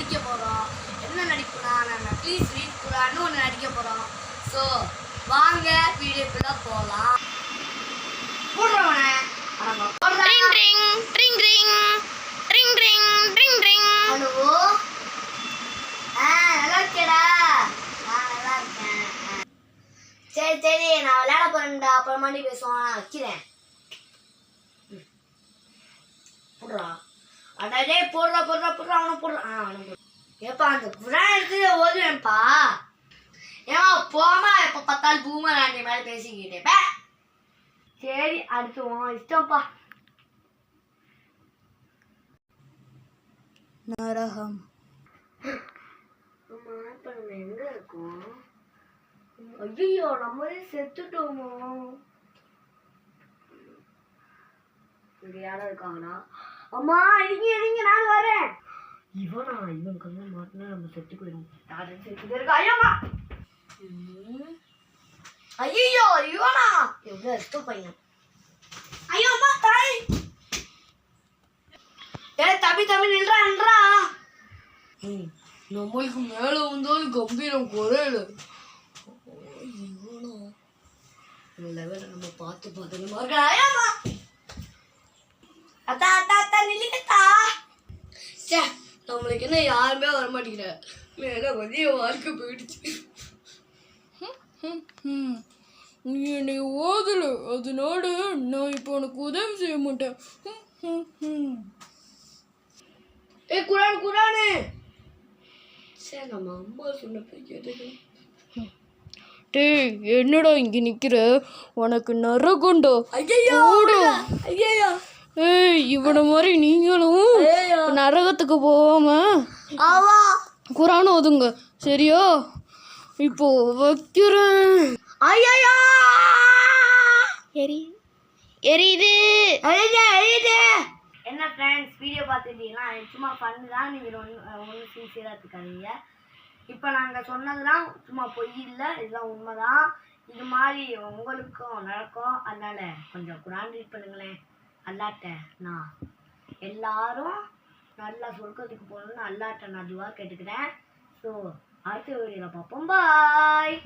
நடிக்க போகிறோம். என்ன நடிப்புனா நம்ம ப்ளீஸ் ரீட் குரான்னு ஒன்று நடிக்க போகிறோம். ஸோ வாங்க வீடியோக்குள்ளே போகலாம். போடுறவனே ஹலோ, நல்லா இருக்கேடா. நான் நல்லா இருக்கேன். சரி சரி, நான் விளையாட போறேன்டா. அப்புறமா நீ பேசுவான். நான் வைக்கிறேன். போடுறா. அடே போடுறா போடுறா போடுறா. அவனை போடுறான். அவனை போடுறான். ஏப்பா அந்த குரான் எடுத்து ஓதுவேன்ப்பா. ஏமா போமா, எப்போ பார்த்தாலும் பூமராண்டி மாதிரி பேசிக்கிட்டே. சரி அடுத்து உன் இஷ்டம்ப்பா. நரகம். ஆமா, இப்ப நம்ம எங்க இருக்கோம்? ஐயோ, நம்மளே செத்துட்டோமோ? இங்க யாரும் இருக்காங்கன்னா? அம்மா இடிங்க நான் வரேன். இவன் கண்ணு மாட்டினா நம்ம செத்து போயிடும். யாரும் செத்து இருக்கா? ஐயோமா, ஐயோ இவனா எவ்வளவு எஸ்டோ பையன். ஐயோ அம்மா தாய். தம்பி நின்றா. நம்மளுக்கு மேல வந்தாலும் கம்பீரம் குறையல. நம்ம பார்த்து நம்மளுக்கு என்ன யாருமே வரமாட்டேங்கிற. மேல வந்து என் வாழ்க்கை போயிடுச்சு. நீ என்னை ஓதல, அதனால நான் இப்போ உனக்கு உதவி செய்ய மாட்டேன். ஏ குரானு. சரி, நம்ம அம்மா சொன்ன போய் கேட்டு. டேய், என்னடா இங்க நிக்கிற? உனக்கு நரகுண்டோ. ஐயோ ஐயோ. ஏய், இவன மாதிரி நீங்களும் நரகத்துக்கு போகாம குரான் ஓதுங்க, சரியா? இப்போ வைக்கிறேன். ஐயோ எரியுது. என்ன ஃப்ரெண்ட்ஸ், வீடியோ பார்த்துட்டீங்கன்னா சும்மா பண்ணு தான். நீங்கள் ஒன்று சின்சியராக இருக்காதீங்க. இப்போ நாங்கள் சொன்னதுலாம் சும்மா பொய் இல்லை, இதெல்லாம் உண்மை தான். இது மாதிரி உங்களுக்கும் நடக்கும். அதனால் கொஞ்சம் குரான் ரீட் பண்ணுங்களேன். அல்லாட்ட நான் எல்லாரும் நல்லா சொர்க்கத்துக்கு போகணுன்னு அல்லாட்ட நான் துவா கேட்டுக்கிறேன். ஸோ அடுத்த வீடியோவில் பார்ப்போம். பாய்.